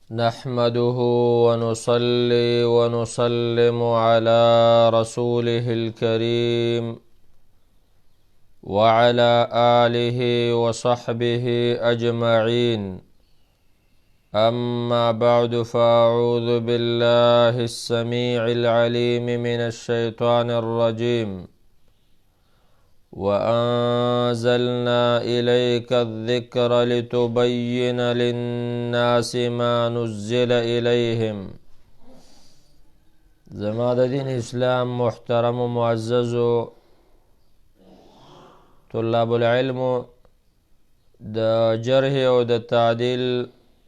نحمده ونصلي ونسلم على رسوله الكريم وعلى آله وصحبه أجمعين. أما بعد، فأعوذ بالله السميع العليم من الشيطان الرجيم. وأنزلنا إليك الذكر لتبين للناس ما نزل إليهم. زما د دین اسلام محترم و معزز طلاب العلم د جرح او د تعدیل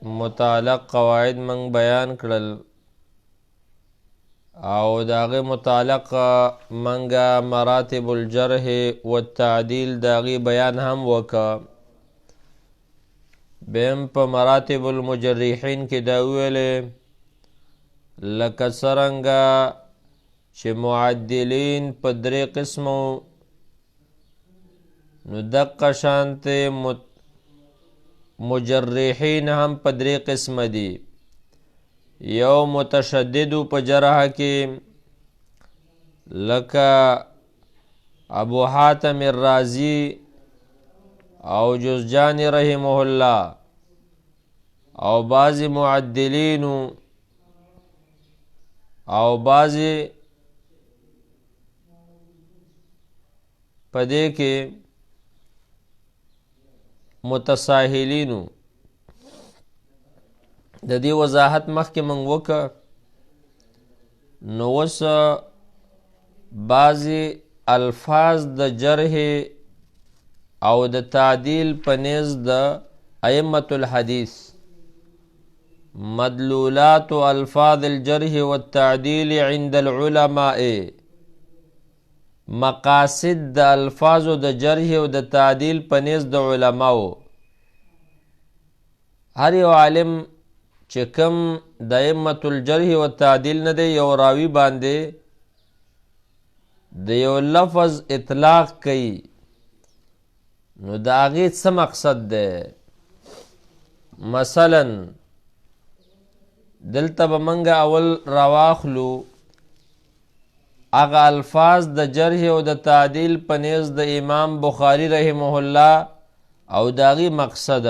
متعلق قواعد من بیان کړل او داغه متعلق منګه مراتب الجرح والتعدیل داغه بیان هم وکا. بهم په مراتب المجرحین کې دا ویلې لکه څرنګه چې معدلین په درې قسمو، نو دقه شانته مجرحین هم په درې قسم دي. یو متشدد په جرح کې لکه ابو حاتم الرازی او جزجانی رحمه الله او بعض معدلین او بعض پدې کې متساهلین. د دې وضاحت مخکې موږ وکړه. نو اوس بعضې الفاظ د جرح او د تعدیل په نیز د ائمة الحدیث، مدلولات الفاظ الجرح والتعدیل عند العلماء، مقاصد د الفاظ د جرح او د تعدیل په نیز د علماو. هر یو عالم چې کوم د ائمة الجرح و تعدیل نه دی، یو راوی باندې د یو لفظ اطلاق کوي، نو د هغې څه مقصد دی؟ مثلا دلته به موږ اول راواخلو هغه الفاظ د جرح او د تعدیل په نیز د امام بخاری رحمه الله او د هغې مقصد.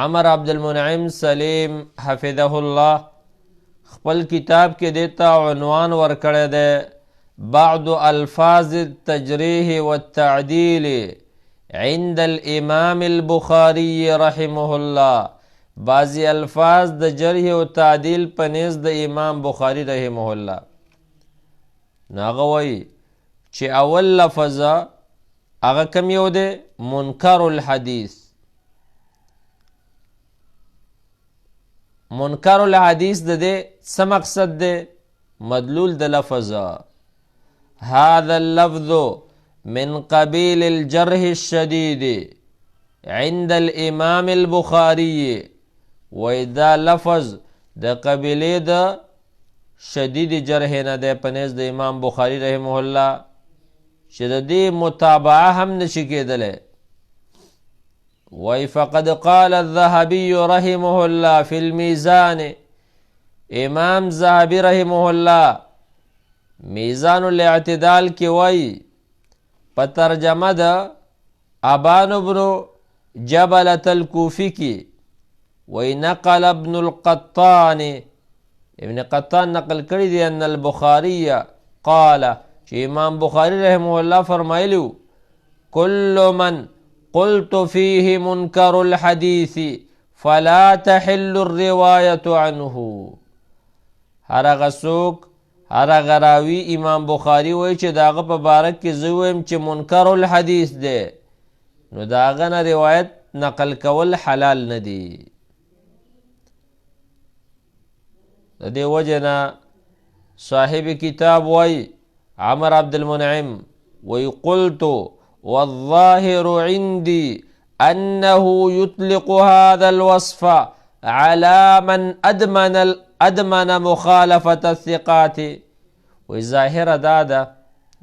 عمر عبد المنعم سلیم حفظه الله خپل کتاب کې دیتا عنوان ورکړی دی بعض الفاظ التجریح والتعدیل عند الامام البخاری رحمه الله. بعضی الفاظ د جرح و تعدیل په نیز د امام بخاری رحمه الله. ناغه وی چې اول لفظ هغه کم یو دی؟ منکر الحدیث. منکر الحدیث د دې څه مقصد دی؟ مدلول د لفظ هذا اللفظ من قبیل الجرح الشدید عند الامام البخاری. و دا لفظ د قبیله د شدید جرح نه دی په نزد د امام بخاری رحمه الله، چې د دې متابعه هم نشي کېدلی. وی فقد قال الذهبي رحمه الله في الميزان، امام ذهبی رحمه الله میزان الاعتدال کی وی په ترجمه د ابان بن جبلة الكوفی کی وی نقل ابن القطان، ابن قطان نقل کړی دی ان البخاری قال، چې امام بخاری رحمه الله فرمایلیو كل من قلت فيه منكر الحديث فلا تحل الرواية عنه. هر هغه څوک، هر هغه راوي امام بخاري وایي چې د هغه په باره کې زه وایم چې منکر الحدیث دی، نو د هغه نه روایت نقل کول حلال نه دي. د دې وجه نه صاحب کتاب وایي عمر عبد المنعم وایي قلت والظاهر عندي أنه يطلق هذا الوصف على من أدمن مخالفة الثقات. وظاهر دادا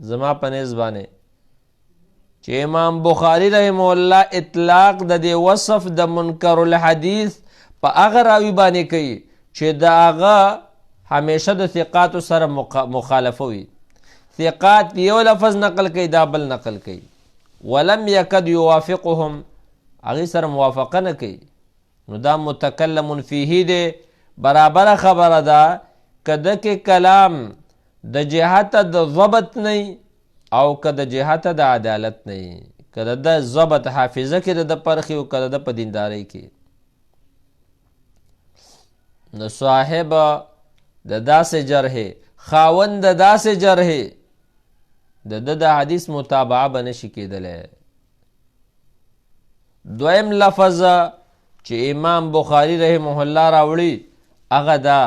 زما په نسبانه چې امام بخاری رحمه الله اطلاق د دې وصف د منکر الحدیث په هغه راوي باندې کوي چې د هغه همیشه د ثقاتو سره مخالفه وي. ثقات یو لفظ نقل کوي دا بل نقل کوي. ولم یکد یوافقهم هغې سره موافقه نه کوي نو دا متکلم فیه دی. برابره خبره ده که د کې کلام د جهته د ضبط نه او که د جهته د عدالت نه، که د ضبط حافظه کې د پرخي او که د په دیندارۍ کې، نو صاحب د داسې جرح خاوند د داسې جرح د حدیث متابعه به نشي کېدلی. دویم لفظ چې امام بخاری رحمه الله راوړي هغه دا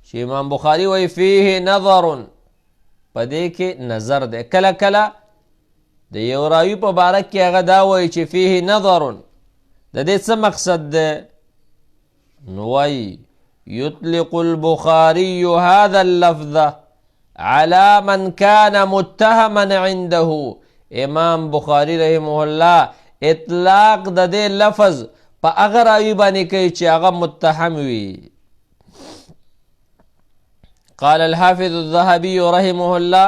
چې امام بخاری وایي فیه نظر، په دې کې نظر دی. کله کله د یو راوي په باره کې هغه دا وایي چې فیه نظر، د دې څه مقصد دی؟ نو وایي یطلق البخاری هذا اللفظ على من كان متهما عنده. امام بخاری رحمه الله اطلاق د دې لفظ په هغه راوي باندې کوي چې هغه متهم وي. قال الحافظ الذهبي رحمه الله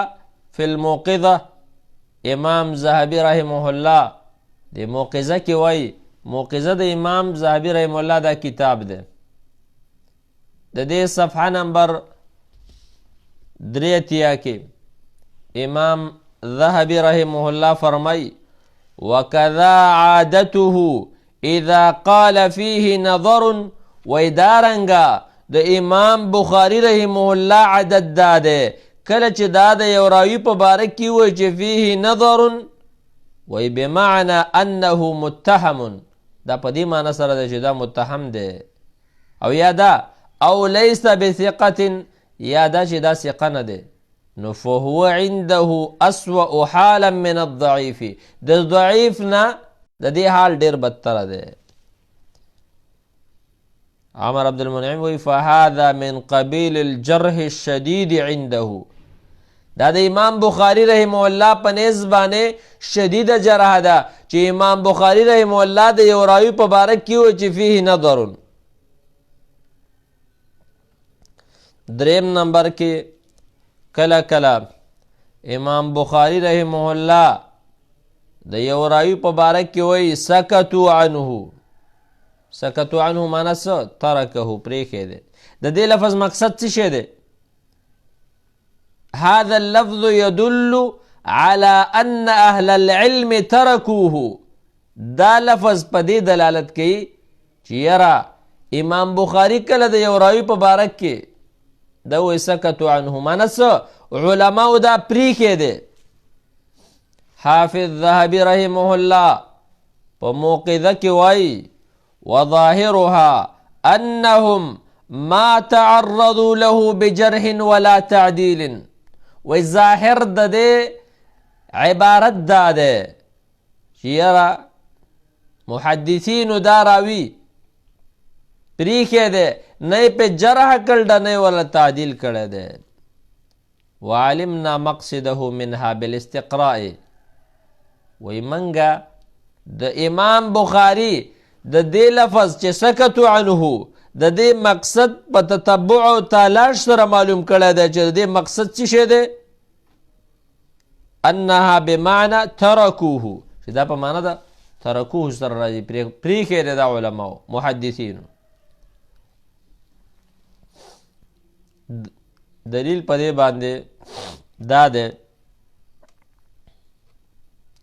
في الموقظة، امام ذهبي رحمه الله د موقظه کې وایي، موقظه د امام ذهبي رحمه الله دا کتاب دی، د دې صفحه نمبر 83 کې امام ذهبي رحمه الله فرمای وكذا عادته اذا قال فيه نظر. ویدارنگا د امام بخاری رحمه الله عادت داده کله چې دا د یو راوي په باره کې وایي چې فيه نظر، وی بمعنى انه متهم، دا په دې معنی سره ده چې دا متهم دی، او یا دا او لیس بثقة، یا دا چې دا ثقه نه دی. نو فهو عنده اسوأ حالا من الضعیف، د ضعیف نه د دې حال ډیر بدتره دی. عمر عبد المنعم وی فهذا من قبیل الجرح الشدید عنده، دا د امام بخاری رحمه الله په نسبت باندې شدید جرح ده چې امام بخاری رحمه الله د یو راوي په باره کې وایي چې فيه نظر. دریم نمبر کې کله کله امام بخاری رحمه الله د یو راوي په باره کې وایي سکتو عنه. سکتو عنه معنی څه؟ ترکه، پرېښی دی. د دې لفظ مقصد څه شی دی؟ هذا اللفظ يدل على ان اهل العلم تركوه. دا لفظ په دې دلالت کوي چې یاره امام بخاری کله د یو راوي په باره کې دا وایي سکتو عنه معنی څه؟ علماء دا پریښی دی. حافظ ذهبي رحمه الله په موقظه کې وایي وظاهرها انهم ما تعرضوا له بجرح ولا تعدیل. وی ظاهر د دې عبارت دا ده چې یاره محدثینو دا راوي پریښی دی، نه یې په جرح کړ نه یې ولا تعدیل کړی دی. وعلمنا مقصده منها بالاستقراء. وی منگا د امام بخاری د دې لفظ چې سکتو عنه د دې مقصد په تتبع او تلاش سره معلوم کړی دی چې د دې مقصد څه شی دی؟ انها بمعنى ترکوه، چې دا په معنی ده ترکوه سره راځي، پریښی دی دا علماو محدثینو. دلیل په دې باندې دا دی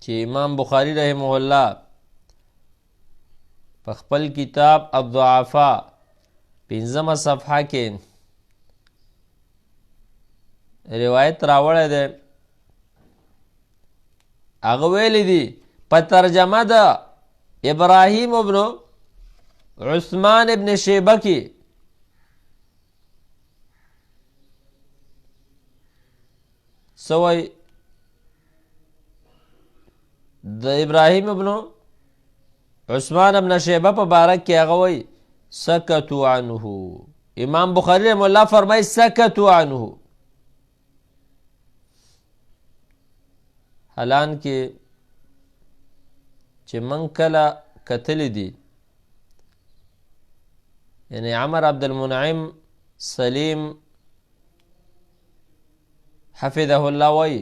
چې امام بخاری رحمه الله په خپل کتاب الضعفاء 15 صفحه کې روایت راوړی دی. هغه ویلی دی په ترجمه د ابراهیم ابن عثمان ابن شیبه کې سوی د ابراهیم ابن عثمان ابن شیبه په باره کې هغه وایي سکتو عنه. امام بخاری رحمه الله فرمایي سکتو عنه. حالان کې چې من کله کتلی دي یعنی عمر عبدالمنعم سلیم حفظه الله وی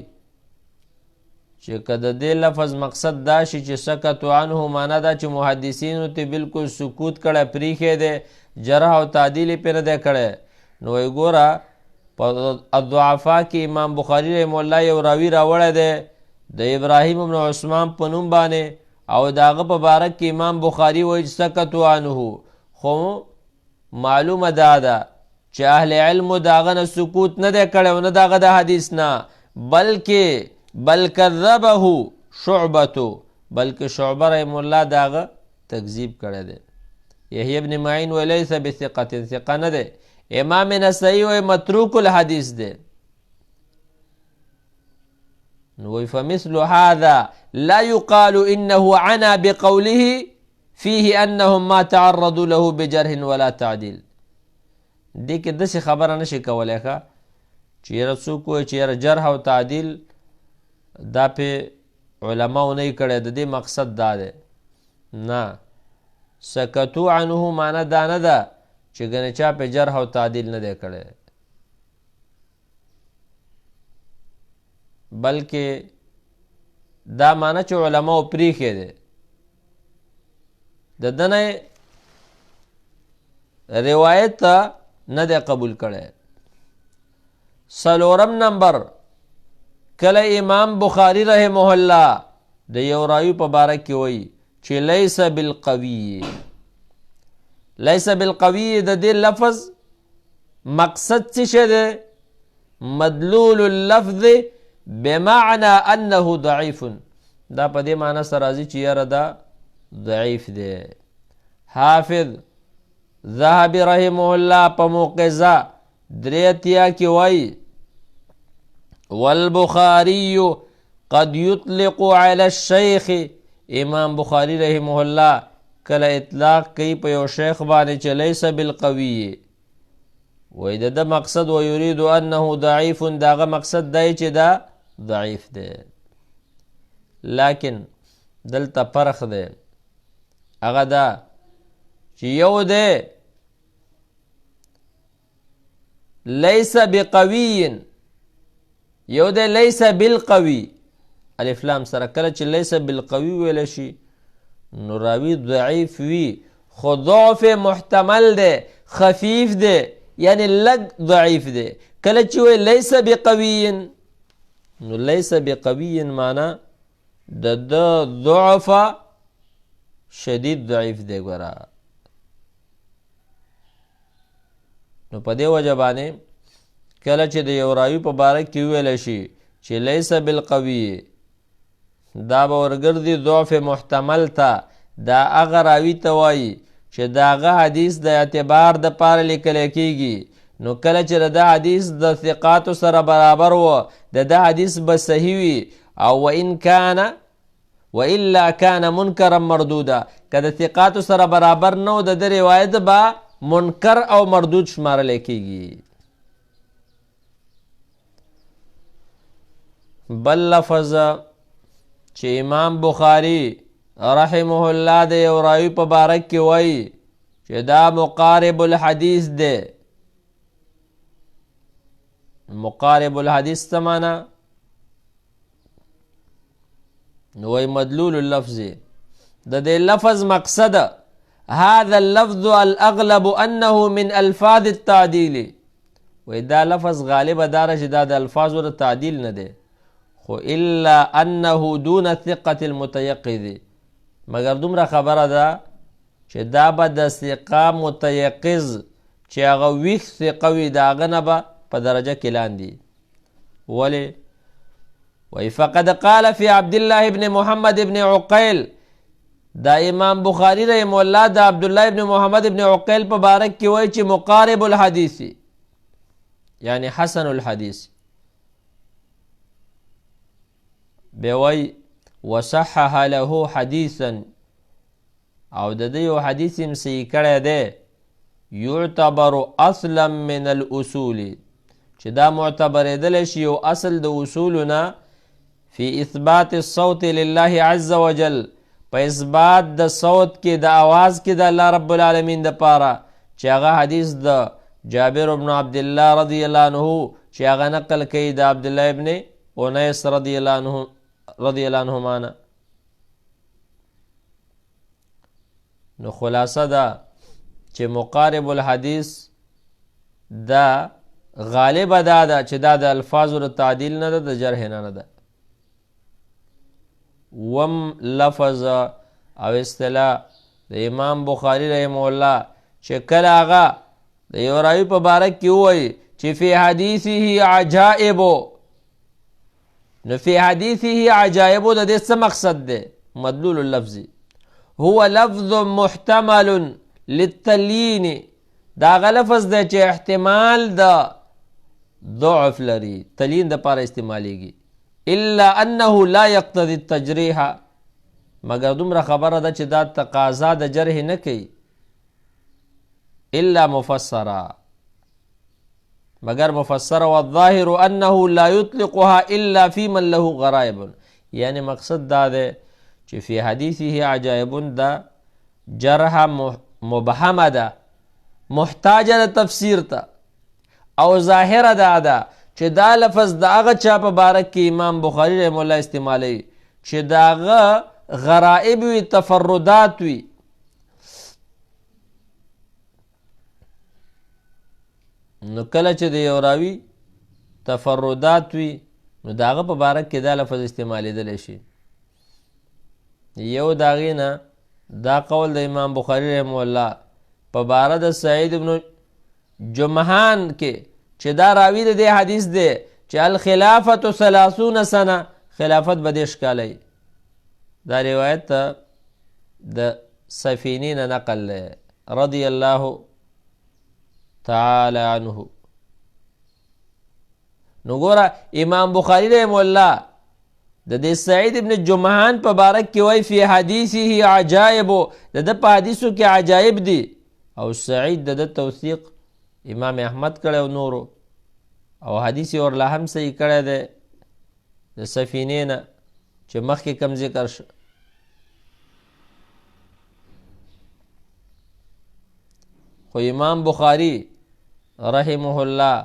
چې که د دې لفظ مقصد دا شي چې سکتو عنه معنا دا چې محدثینو ته بالکل سکوت کړی پریښی دی جرح او تعدیل یې پرې نه دی کړی نو وایي ګوره په الضعفا کې امام بخاري رحمه الله یو راوي راوړی دی د ابراهیم بن عثمان په نوم باندې او د هغه په باره کې امام بخاري وایي چې سکتو عنه خو معلومه دا ده چې اهل علمو د هغه نه سکوت نه دی کړی او نه د هغه د حدیث نه بل کذبه شعبتو بلکې شعبه رحم الله د هغه تکذیب کړی دی یحیی ابن معین ولیس بثقة ثقه نه دی امام نسائی وی متروک الحدیث دی وی فمثل هذا لا يقال انه عنا بقوله فيه انهم ما تعرضوا له بجرح ولا تعديل دې کې داسې خبره نشي کولی ښه چې یاره څوک وایي چې یاره جرح او تعدیل دا پې علماو نه یې کړی د دې مقصد دا دی نه سکتو عنه معنا دا نه ده چې ګنې چا پې جرح او تعدیل نه دی کړی بلکې دا معنا چې علماو پریښی دی د ده نه روایت ته نه دی قبول کړی څلورم نمبر کله امام بخاری رحمه الله د یو راوي په باره کې وایي چې لیس بالقوي لیس بالقوي د دې لفظ مقصد څه شی دی مدلول اللفظ بمعنى انه ضعیف دا په دې معنی سره راځي چې یاره دا ضعیف دی حافظ ذهبي رحمه الله په موقظه 83 کې وایي والبخاري قد يطلق على الشيخ امام بخاری رحمه الله کله اطلاق کوي په یو شیخ باندې چې لیس بالقوي وایي د ده مقصد ويريد انه ضعیف د هغه مقصد دی چې دا ضعیف دی لیکن دلته فرق دی هغه دا چې یو دی لیس بقوی یو دی لیس بالقوی الف لام سره کله چې لیس بالقوی ویل شي نو راوی ضعیف وي خو ضعف محتمل دی خفیف دی یعنی لږ ضعیف دی کله چې وی لیس بقوی نو لیس بقوی معنا د ضعف شدید ضعیف دی ګوره نو په دې وجه باندې کله چې د یو راوي په باره کې ویلی شي چې لیس بالقوي دا به ورګرځي ضعف محتمل ته دا هغه راوي ته وایي چې د هغه حدیث د اعتبار دپاره لیکلی کیږي نو کله چې د ده حدیث د ثقاتو سره برابر و د ده حدیث به صحیح وي او وان کان والا کان منکرا مردودا که د ثقاتو سره برابر نه و د ده روایت به منکر او مردود شمارلی کیږي بل لفظ چې امام بخاری رحمه الله د یو راوي په باره کې وایي چې دا مقارب الحدیث دی مقارب الحدیث څه معنا نو وایي مدلول اللفظ د دې لفظ مقصد هذا اللفظ الاغلب انه من الفاظ التعديل وای دا لفظ غالب داره چې دا د الفاظو د تعدیل نه دی خو الا انه دون ثقة المتيقظ مگر دومره خبره ده چې دا به د ثقه متیقظ چې هغه ویښ ثقه وي د هغه نه به په درجه کې لاندې ولې وای فقد قال في عبد الله بن محمد بن عقيل دا امام بخاری رحم الله دا عبدالله ابن محمد ابن عقیل په بارک کې وایي چې مقارب الحدیث یعنی حسن الحدیث بیا وایي وصحح له حدیثا او د دې یو حدیث هم صحیح کړی دی یعتبر اصلا من الاصول چې دا معتبرېدلی شي یو اصل د اصولونه فی اثبات الصوت لله عز وجل په اثبات د صوت کې د آواز کې د الله رب العالمین د پاره چې هغه حدیث د جابر بن عبدالله رضی الله عنه چې هغه نقل کوي د عبدالله ابن انیس رضی الله عنهما نه. نو خلاصه ده چې مقارب الحدیث دا غالبه دا ده چې دا د الفاظو د تعدیل نه ده، د جرح نه ده. وم لفظ او اصطلاح د امام بخاری رحمه الله چې کله هغه د یو راوي په باره کې ووایي چې فی حدیثه عجائبو، نو فی حدیثه عجائبو د دې څه مقصد دی؟ مدلول اللفظي هو لفظ محتمل للتلین، دا هغه لفظ دی چې احتمال د ضعف لري، تلین د پاره استعمالیږي. الا انه لا یقتضي التجریح، مگر دومره خبره ده چې دا تقاضا د جرح نه کوي. الا مفسرا، مگر مفسر. والظاهر انه لا يطلقها الا في من له غرائب، یعنی مقصد دا ده چې فی حدیثه عجائب دا جرح مبهمه ده، محتاجه د تفسیر ته، او ظاهره ده چې دا لفظ د هغه چا په باره کې امام بخاری رحمه الله استعمالوي چې د هغه غرائب وي، تفردات وي. نو کله چې د یو راوي تفردات وي نو د هغه په باره کې دا لفظ استعمالیدلی شي. یو د هغې نه دا قول د امام بخاری رحمه الله په باره د سعید بن جمحان کې چې دا راوي د دې حدیث دی چې الخلافة 30 سنه، خلافت به 10 کاله. دا روایت د سفینی نه نقل دی رضی الله تعالی عنه. نو ګوره امام بخاری رحمه الله د دې سعید ابن جمحان په باره کې وایي فی حدیثه عجائب، د ده په حدیثو کې عجائب دي، او سعید د ده توثیق امام احمد کړی او نورو، او حدیث یې ورله هم صحیح کړی دی د سفینې نه چې مخکې کم ذکر شو. خو امام بخاری رحمه الله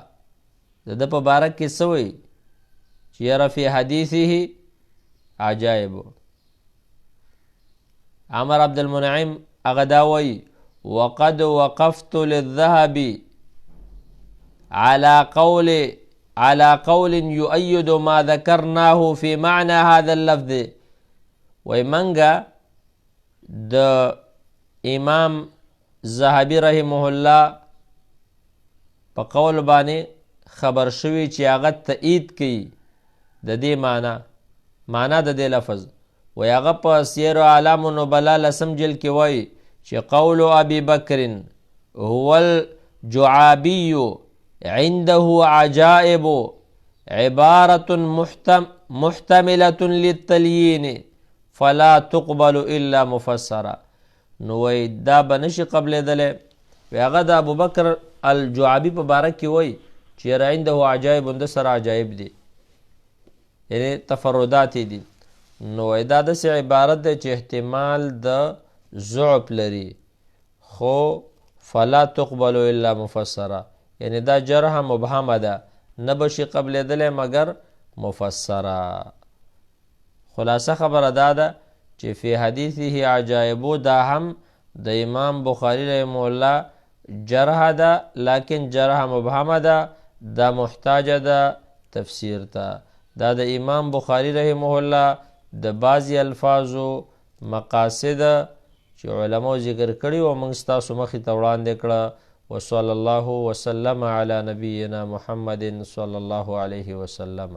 د ده په باره کې څه وایي چې یره فی حدیثه عجائب. عمر عبدالمنعم هغه دا وایي وقد وقفت للذهب على قول يؤيد ما ذكرناه في معنى هذا اللفظ. وی منګه د امام ذهبي رحمه الله په قول باندې خبر شوی چې هغه تایید کوي د دې معنا د دې لفظ. وی هغه په سیر اعلام النبلاء 10 جلد کې وایي چې قول ابي بکر هو الجعابي عنده عجائب عبارة محتملة للتليين فلا تقبل الا مفسرا. نو وی دا بنشي قبلېدلی. وی هغه د ابوبکر الجعابي په باره کې وایي چې عنده عجائب، د سره عجائب دي، یعنی تفردات دي. نو وی دا داسې عبارت دی چې احتمال د ضعف لري، خو فلا تقبل الا مفسرا، یعنی دا جرح مبهمه ده، نه بشي قبلېدلی مگر مفسره. خلاصه خبره دا ده چې فی حدیثه عجائبو دا هم د امام بخاری رحمه الله جرح ده، لیکن جرح مبهمه ده، دا محتاجه ده تفسیر ته. دا د امام بخاری رحمه الله د بعضی الفاظو مقاصد چې علماء ذکر کړي او موږ ستاسو مخې ته وړاندې کړه. وصلی الله وسلم علی نبینا محمد صلی الله علیه وسلم.